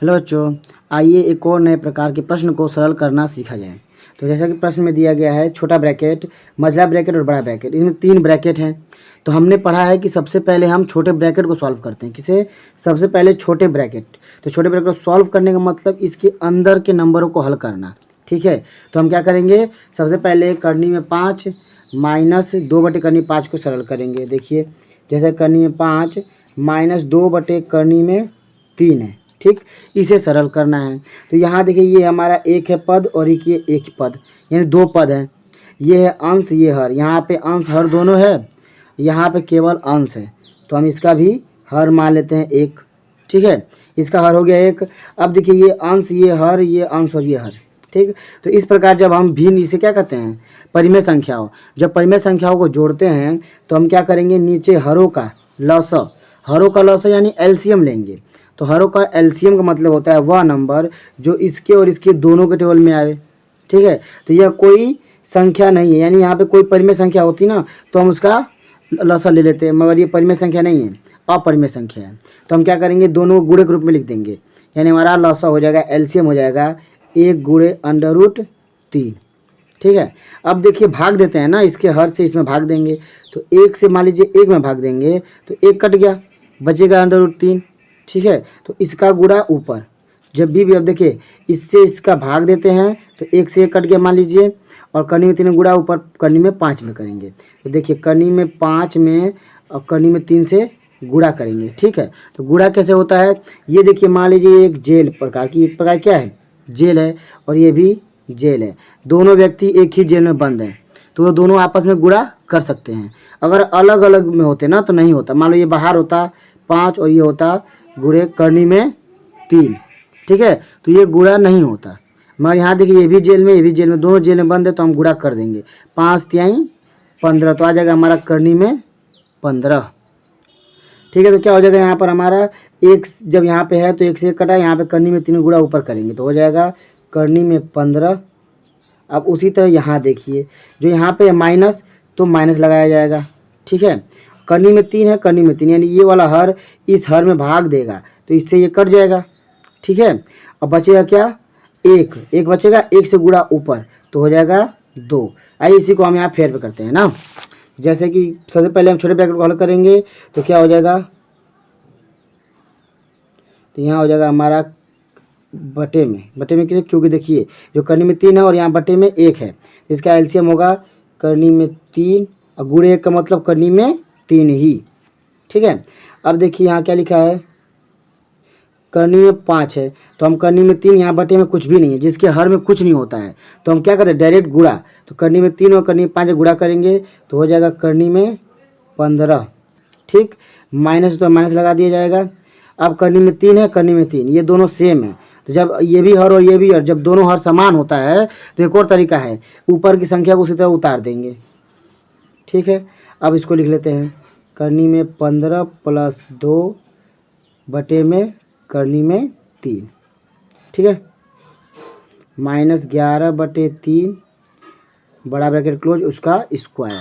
Hello बच्चों, आइए एक और नए प्रकार के प्रश्न को सरल करना सीखा जाए। तो जैसा कि प्रश्न में दिया गया है, छोटा ब्रैकेट, मझला ब्रैकेट और बड़ा ब्रैकेट, इसमें 3 ब्रैकेट हैं। तो हमने पढ़ा है कि सबसे पहले हम छोटे ब्रैकेट को सॉल्व करते हैं। किसे? सबसे पहले छोटे ब्रैकेट। तो छोटे ब्रैकेट को सॉल्व करने का मतलब इसके अंदर के नंबरों को हल करना। ठीक है, तो हम क्या करेंगे? सबसे पहले करनी में 5 माइनस 2/करनी 5 को सरल करेंगे। देखिए, जैसे करनी में 5 माइनस 2/करनी में 3 है। ठीक, इसे सरल करना है। तो यहाँ देखिए, ये हमारा एक है पद और एक ये एक पद, यानी 2 पद हैं। ये है अंश, ये हर। यहाँ पे अंश हर दोनों है, यहाँ पे केवल अंश है, तो हम इसका भी हर मान लेते हैं 1। ठीक है, इसका हर हो गया 1। अब देखिए, ये अंश, ये हर, ये अंश और ये हर। ठीक, तो इस प्रकार जब हम भिन्न, इसे क्या कहते हैं? परिमेय संख्याओं। जब परिमेय संख्याओं को जोड़ते हैं तो हम क्या करेंगे? नीचे हरों का लसाअ, हरों का लसाअ यानी एलसीएम लेंगे। तो हरों का एलसीएम का मतलब होता है वह नंबर जो इसके और इसके दोनों के टेबल में आवे। ठीक है, तो यह कोई संख्या नहीं है, यानी यहाँ पे कोई परिमेय संख्या होती ना तो हम उसका लसाअ ले लेते हैं, मगर ये परिमेय संख्या नहीं है, अपरिमेय संख्या है। तो हम क्या करेंगे? दोनों को गुणे के रूप में लिख देंगे, यानी हमारा लसाअ हो जाएगा, एलसीएम हो जाएगा 1 गुणे √3। ठीक है, अब देखिए भाग देते हैं ना, इसके हर से इसमें भाग देंगे। तो 1 से मान लीजिए 1 में भाग देंगे तो 1 कट गया, बचेगा √3। ठीक है, तो इसका गुणा ऊपर, जब भी अब देखिए इससे इसका भाग देते हैं तो 1 से 1 कट गया मान लीजिए, और करनी में 3 गुणा ऊपर, करनी में 5 में करेंगे। तो देखिए करनी में 5 में और करनी में 3 से गुणा करेंगे। ठीक है, तो गुणा कैसे होता है? ये देखिए, मान लीजिए एक जेल प्रकार की, एक प्रकार क्या है? जेल है, और ये भी जेल है। दोनों व्यक्ति एक ही जेल में बंद हैं, तो वो दोनों आपस में गुणा कर सकते हैं। अगर अलग अलग में होते ना तो नहीं होता। मान लो ये बाहर होता 5 और ये होता गुणे करनी में 3। ठीक है, तो ये गुणा नहीं होता। मगर यहाँ देखिए, ये भी जेल में, ये भी जेल में, दोनों जेल में बंद है, तो हम गुणा कर देंगे। 5 तिहाई 15, तो आ जाएगा हमारा करनी में 15। ठीक है, तो क्या हो जाएगा यहाँ पर हमारा? एक जब यहाँ पे है तो 1 से 1 कटा, यहाँ पे करनी में 3 गुणा ऊपर करेंगे तो हो जाएगा करनी में 15। अब उसी तरह यहाँ देखिए, जो यहाँ पे है माइनस, तो माइनस लगाया जाएगा। ठीक है, करनी में 3 है, करनी में 3, यानी ये वाला हर इस हर में भाग देगा तो इससे ये कट जाएगा। ठीक है, अब बचेगा क्या? 1 बचेगा, 1 से गुणा ऊपर तो हो जाएगा 2। आइए इसी को हम यहाँ फेर पे करते हैं ना। जैसे कि सबसे पहले हम छोटे ब्रैकेट को हल करेंगे तो क्या हो जाएगा? तो यहाँ हो जाएगा हमारा बटे में किसे? क्योंकि देखिए जो करनी में 3 है और यहाँ बटे में 1 है, इसका एलसीएम होगा करनी में 3 और गुणे 1 का मतलब करनी में 3 ही। ठीक है, अब देखिए यहाँ क्या लिखा है? करनी में 5 है, तो हम करनी में 3, यहाँ बटे में कुछ भी नहीं है, जिसके हर में कुछ नहीं होता है, तो हम क्या करते हैं? डायरेक्ट गुणा। तो करनी में 3 और करनी में 5 गुणा करेंगे तो हो जाएगा करनी में 15। ठीक, माइनस तो माइनस लगा दिया जाएगा। अब करनी में 3 है, करनी में 3, ये दोनों सेम है, तो जब ये भी हर और ये भी हर, जब दोनों हर समान होता है तो एक और तरीका है, ऊपर की संख्या को उसी तरह उतार देंगे। ठीक है, अब इसको लिख लेते हैं, करनी में 15 + 2 बटे में करनी में 3। ठीक है, -11/3 बड़ा ब्रैकेट क्लोज, उसका स्क्वायर।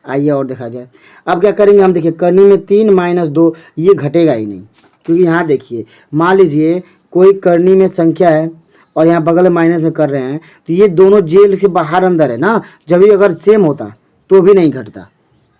आइए और देखा जाए। अब क्या करेंगे हम? देखिए करनी में 3 - 2, ये घटेगा ही नहीं, क्योंकि यहाँ देखिए, मान लीजिए कोई करनी में संख्या है और यहाँ बगल में माइनस में कर रहे हैं, तो ये दोनों जेल के बाहर अंदर है ना, जब भी अगर सेम होता तो भी नहीं घटता।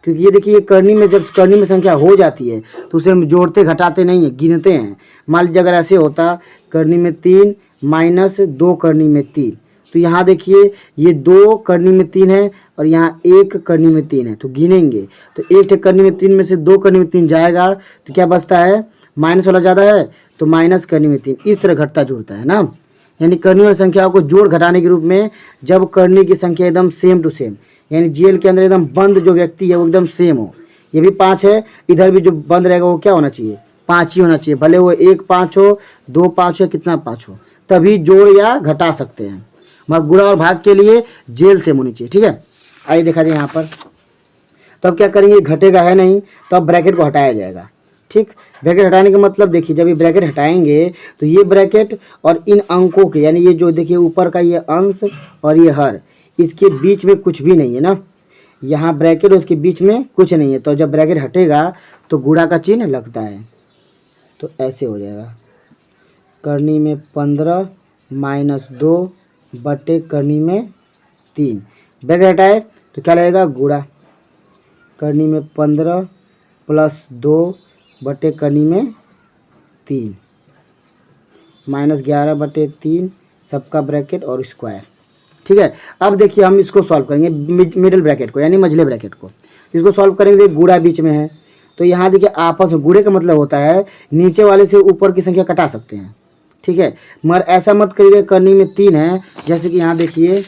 क्योंकि ये देखिए, करनी में जब करनी में संख्या हो जाती है तो उसे हम जोड़ते घटाते नहीं है, गिनते हैं। मान लीजिए अगर ऐसे होता करनी में 3 - 2 करनी में 3, तो यहाँ देखिए ये 2 करनी में 3 है और यहाँ 1 करनी में 3 है, तो गिनेंगे तो 1 करनी में 3 में से 2 करनी में 3 जाएगा, तो क्या बचता है? माइनस वाला ज़्यादा है तो माइनस करनी में 3। इस तरह घटता जुड़ता है ना, यानी करनी वाली संख्याओं को जोड़ घटाने के रूप में, जब करनी की संख्या एकदम सेम टू सेम, यानी जेल के अंदर एकदम बंद जो व्यक्ति है वो एकदम सेम हो। ये भी 5 है, इधर भी जो बंद रहेगा वो क्या होना चाहिए? 5 ही होना चाहिए, भले वो 1 5 हो, 2 5 हो, कितना 5 हो, तभी जोड़ या घटा सकते हैं। मगर गुणा और भाग के लिए जेल सेम होनी चाहिए। ठीक है, आइए देखा जाए यहाँ पर। तो अब क्या करेंगे? घटेगा है नहीं, तो अब ब्रैकेट को हटाया जाएगा। ठीक, ब्रैकेट हटाने का मतलब देखिए, जब ये ब्रैकेट हटाएंगे तो ये ब्रैकेट और इन अंकों के, यानी ये जो देखिए ऊपर का ये अंश और ये हर, इसके बीच में कुछ भी नहीं है ना, यहाँ ब्रैकेट और उसके बीच में कुछ नहीं है, तो जब ब्रैकेट हटेगा तो गुणा का चिन्ह लगता है, तो ऐसे हो जाएगा करनी में 15 माइनस 2 बटे करनी में 3। ब्रैकेट हटाए तो क्या लगेगा, गुणा करनी में 15 प्लस 2 बटे करनी में 3 माइनस 11 बटे 3 सबका ब्रैकेट और स्क्वायर। ठीक है, अब देखिए हम इसको सॉल्व करेंगे मिडिल ब्रैकेट को यानी मझले ब्रैकेट को। इसको सॉल्व करेंगे, गुणा बीच में है तो यहाँ देखिए आपस में गुणे का मतलब होता है नीचे वाले से ऊपर की संख्या कटा सकते हैं। ठीक है, मगर ऐसा मत करिए करनी में 3 है, जैसे कि यहाँ देखिए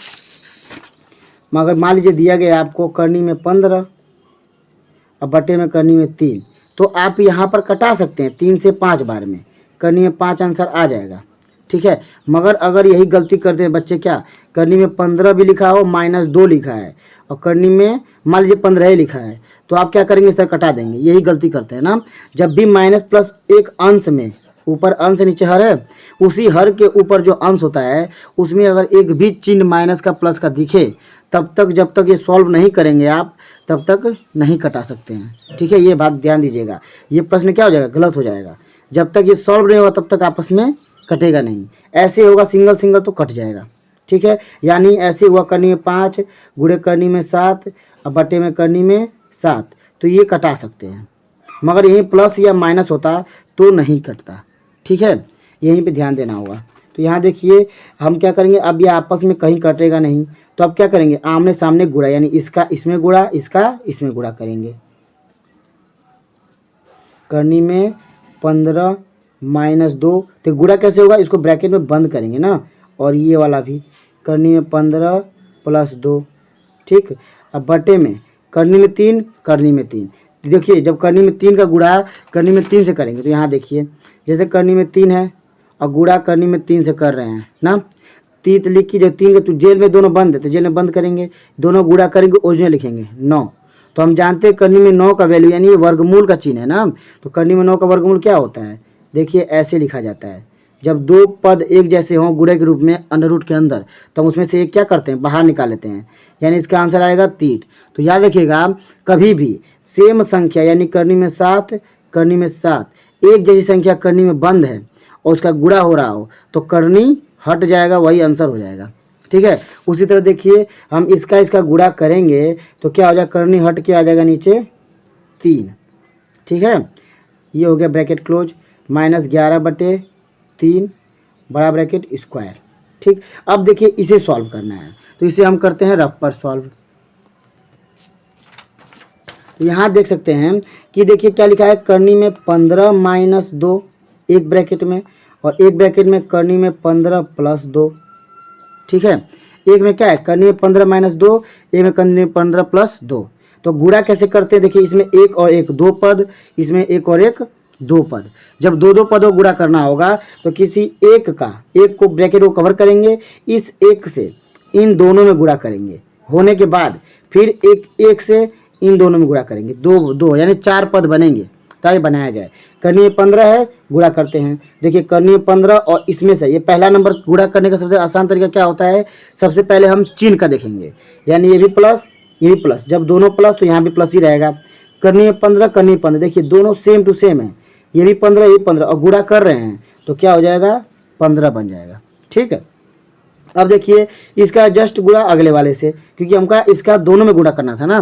मगर मान लीजिए दिया गया आपको करनी में 15 और बटे में करनी में 3, तो आप यहाँ पर कटा सकते हैं 3 से 5 बार में, करनी में 5 आंसर आ जाएगा। ठीक है, मगर अगर यही गलती करते हैं बच्चे, क्या करनी में 15 भी लिखा हो माइनस 2 लिखा है और करनी में मान लीजिए 15 ही लिखा है, तो आप क्या करेंगे, इस तरह कटा देंगे। यही गलती करते हैं ना, जब भी माइनस प्लस एक अंश में, ऊपर अंश नीचे हर है, उसी हर के ऊपर जो अंश होता है उसमें अगर एक भी चिन्ह माइनस का प्लस का दिखे, तब तक जब तक ये सॉल्व नहीं करेंगे आप तब तक नहीं कटा सकते हैं। ठीक है, ये बात ध्यान दीजिएगा, ये प्रश्न क्या हो जाएगा, गलत हो जाएगा। जब तक ये सॉल्व नहीं होगा तब तक आपस में कटेगा नहीं। ऐसे होगा सिंगल सिंगल तो कट जाएगा। ठीक है, यानी ऐसे हुआ करनी में 5 गुणे करनी में 7 और बटे में करनी में 7, तो ये कटा सकते हैं, मगर यहीं प्लस या माइनस होता तो नहीं कटता। ठीक है, यहीं पे ध्यान देना होगा। तो यहाँ देखिए हम क्या करेंगे, अब ये आपस में कहीं कटेगा नहीं, तो अब क्या करेंगे, आमने सामने गुणा, यानी इसका इसमें गुणा, इसका इसमें गुणा करेंगे। करनी में 15 माइनस 2, तो गुणा कैसे होगा, इसको ब्रैकेट में बंद करेंगे ना, और ये वाला भी करनी में 15 प्लस 2। ठीक, अब बटे में करनी में 3 करनी में 3। देखिए जब करनी में 3 का गुणा करनी में 3 से करेंगे, तो यहाँ देखिए जैसे करनी में 3 है और गुणा करनी में 3 से कर रहे हैं ना, 3 लिख की, जब 3 का तो जेल में दोनों बंद है तो जेल में बंद करेंगे, दोनों गुणा करेंगे, ओरिजिनल लिखेंगे 9। तो हम जानते हैं करनी में 9 का वैल्यू यानी ये वर्गमूल का चिन्ह है ना, तो करनी में 9 का वर्गमूल क्या होता है, देखिए ऐसे लिखा जाता है, जब दो पद एक जैसे हों गुणे के रूप में अंडर रूट के अंदर, तो हम उसमें से एक क्या करते हैं, बाहर निकाल लेते हैं, यानी इसका आंसर आएगा 3। तो याद रखिएगा कभी भी सेम संख्या यानी करनी में 7 करनी में 7 एक जैसी संख्या करनी में बंद है और उसका गुणा हो रहा हो तो करनी हट जाएगा, वही आंसर हो जाएगा। ठीक है, उसी तरह देखिए हम इसका गुणा करेंगे तो क्या हो जाएगा, करनी हट के आ जाएगा नीचे 3। ठीक है, ये हो गया ब्रैकेट क्लोज, माइनस 11 बटे 3 बड़ा ब्रैकेट स्क्वायर। ठीक, अब देखिए इसे सॉल्व करना है, तो इसे हम करते हैं रफ पर सॉल्व। तो यहाँ देख सकते हैं कि देखिए क्या लिखा है, करनी में 15 माइनस 2 एक ब्रैकेट में, और एक ब्रैकेट में करनी में 15 प्लस 2। ठीक है, एक में क्या है, करनी में 15 माइनस 2, एक में करनी में 15 प्लस 2। तो गुणा कैसे करते हैं, देखिए इसमें एक और एक 2 पद, इसमें एक और एक 2 पद। जब दो दो पदों को गुणा करना होगा तो किसी एक को ब्रैकेट को कवर करेंगे, इस एक से इन दोनों में गुणा करेंगे, होने के बाद फिर एक से इन दोनों में गुणा करेंगे, दो यानी 4 पद बनेंगे, ताकि बनाया जाए। करनी में 15 है, गुणा करते हैं। देखिए करनी में 15 और इसमें से ये पहला नंबर गुणा करने का सबसे आसान तरीका क्या होता है, सबसे पहले हम चिन्ह का देखेंगे, यानी ये भी प्लस ये भी प्लस, जब दोनों प्लस तो यहाँ भी प्लस ही रहेगा। करनी में 15 करनी में 15, देखिए दोनों सेम टू सेम है, ये भी 15 ये 15 और गुणा कर रहे हैं तो क्या हो जाएगा, 15 बन जाएगा। ठीक है, अब देखिए इसका जस्ट गुणा अगले वाले से, क्योंकि हमका इसका दोनों में गुणा करना था ना,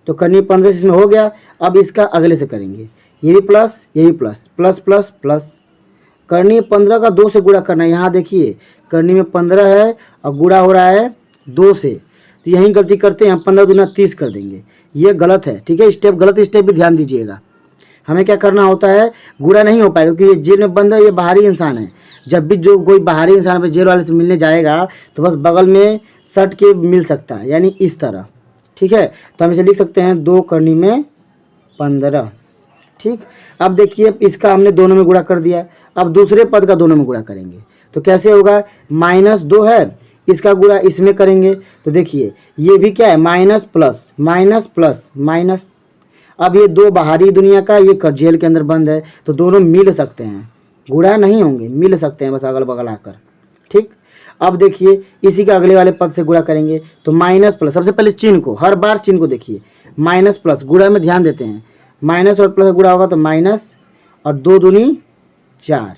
तो करनी 15 से इसमें हो गया, अब इसका अगले से करेंगे, ये भी प्लस ये भी प्लस, प्लस प्लस प्लस। करनी 15 का 2 से गुणा करना है, यहाँ देखिए करनी में 15 है और गुणा हो रहा है 2 से, तो यही गलती करते हैं हम, 15 दूना 30 कर देंगे, ये गलत है। ठीक है, स्टेप गलत स्टेप भी ध्यान दीजिएगा। हमें क्या करना होता है, गुणा नहीं हो पाएगा क्योंकि ये जेल में बंद है, ये बाहरी इंसान है। जब भी जो कोई बाहरी इंसान अपने जेल वाले से मिलने जाएगा तो बस बगल में सट के मिल सकता है, यानी इस तरह। ठीक है, तो हम इसे लिख सकते हैं 2 करनी में 15। ठीक, अब देखिए इसका हमने दोनों में गुणा कर दिया, अब दूसरे पद का दोनों में गुणा करेंगे तो कैसे होगा, माइनस 2 है, इसका गुणा इसमें करेंगे तो देखिए ये भी क्या है, minus plus minus plus minus. अब ये 2 बाहरी दुनिया का, ये जेल के अंदर बंद है, तो दोनों मिल सकते हैं, गुणा नहीं होंगे, मिल सकते हैं बस अगल बगल आकर। ठीक, अब देखिए इसी का अगले वाले पद से गुणा करेंगे तो माइनस प्लस, सबसे पहले चिन्ह को, हर बार चिन्ह को देखिए, माइनस प्लस गुणा में ध्यान देते हैं, माइनस और प्लस गुणा होगा तो माइनस और 2 दूनी 4,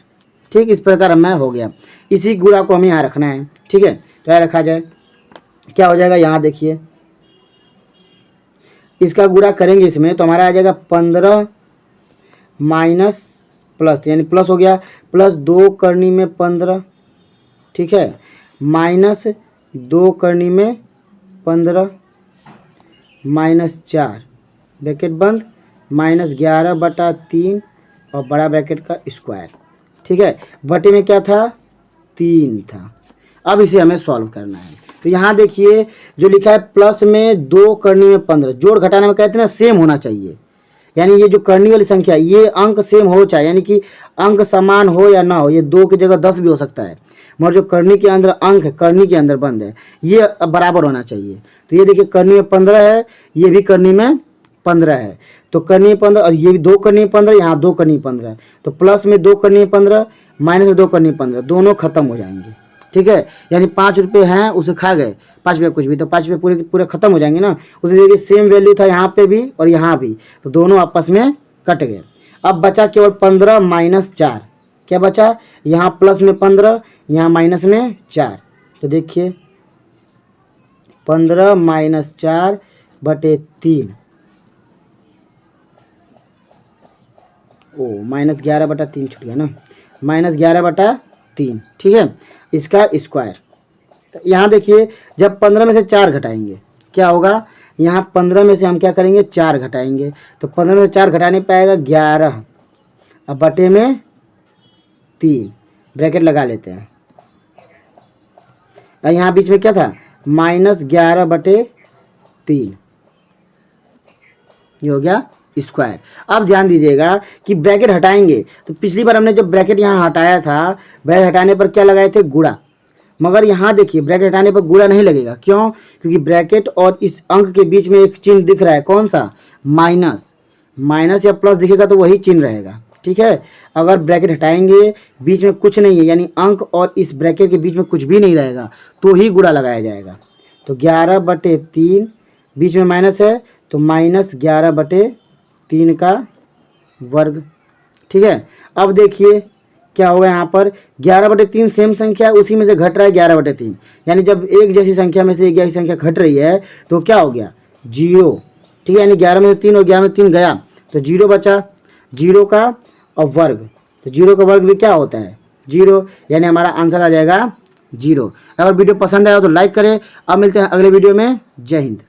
ठीक, इस प्रकार हमें हो गया। इसी गुणा को हमें यहाँ रखना है। ठीक है, तो यहाँ रखा जाए, क्या हो जाएगा, यहाँ देखिए इसका गुणा करेंगे इसमें तो हमारा आ जाएगा 15 माइनस प्लस, यानी प्लस हो गया, प्लस 2 करनी में 15, ठीक है, माइनस 2 करनी में 15 माइनस 4 ब्रैकेट बंद, माइनस 11/3 और बड़ा ब्रैकेट का स्क्वायर। ठीक है, बटे में क्या था, 3 था। अब इसे हमें सॉल्व करना है। तो यहाँ देखिए जो लिखा है प्लस में 2 करनी में 15, जोड़ घटाने में कहते हैं ना सेम होना चाहिए, यानी ये जो करनी वाली संख्या ये अंक सेम हो चाहे, यानी कि अंक समान हो या ना हो, ये 2 की जगह 10 भी हो सकता है, मगर जो करनी के अंदर अंक है, करनी के अंदर बंद है, ये बराबर होना चाहिए। तो ये देखिए करनी में 15 है, ये भी करनी में 15 है, तो करनी में 15 और ये भी 2 करनी में 15, यहाँ 2 करनी में 15, तो प्लस में 2 करनी में 15 माइनस में 2 करनी में 15, दोनों खत्म हो जाएंगे। ठीक है, यानी 5 रुपये हैं उसे खा गए, 5 रुपये कुछ भी, तो 5 रुपये पूरे पूरे खत्म हो जाएंगे ना। उसे देखिए सेम वैल्यू था यहाँ पे भी और यहाँ भी, तो दोनों आपस में कट गए। अब बचा केवल 15 माइनस 4, क्या बचा, यहाँ प्लस में 15, यहाँ माइनस में 4, तो देखिए 15 माइनस 4/3, ओ माइनस 11/3 छूट गया ना, माइनस 11/3, ठीक है, इसका स्क्वायर। तो यहाँ देखिए जब 15 में से 4 घटाएंगे क्या होगा, यहाँ 15 में से हम क्या करेंगे, 4 घटाएंगे, तो 15 में से 4 घटाने पाएगा 11, अब बटे में 3 ब्रैकेट लगा लेते हैं, और यहाँ बीच में क्या था, माइनस 11/3, ये हो गया स्क्वायर। अब ध्यान दीजिएगा कि ब्रैकेट हटाएंगे, तो पिछली बार हमने जब ब्रैकेट यहाँ हटाया था, ब्रैकेट हटाने पर क्या लगाए थे, गुणा, मगर यहाँ देखिए ब्रैकेट हटाने पर गुणा नहीं लगेगा, क्यों, क्योंकि ब्रैकेट और इस अंक के बीच में एक चिन्ह दिख रहा है, कौन सा, माइनस, माइनस या प्लस दिखेगा तो वही चिन्ह रहेगा। ठीक है, अगर ब्रैकेट हटाएंगे बीच में कुछ नहीं है, यानी अंक और इस ब्रैकेट के बीच में कुछ भी नहीं रहेगा, तो ही गुणा लगाया जाएगा। तो 11/3 बीच में माइनस है, तो माइनस 11/3 का वर्ग। ठीक है, अब देखिए क्या होगा, यहाँ पर 11/3 सेम संख्या है, उसी में से घट रहा है 11/3, यानी जब एक जैसी संख्या में से एक जैसी संख्या घट रही है तो क्या हो गया, 0। ठीक है, यानी 11 में से 3 और 11 में 3 गया, तो 0 बचा, 0 का और वर्ग, तो 0 का वर्ग भी क्या होता है, 0, यानी हमारा आंसर आ जाएगा 0। अगर वीडियो पसंद आया तो लाइक करें। अब मिलते हैं अगले वीडियो में। जय हिंद।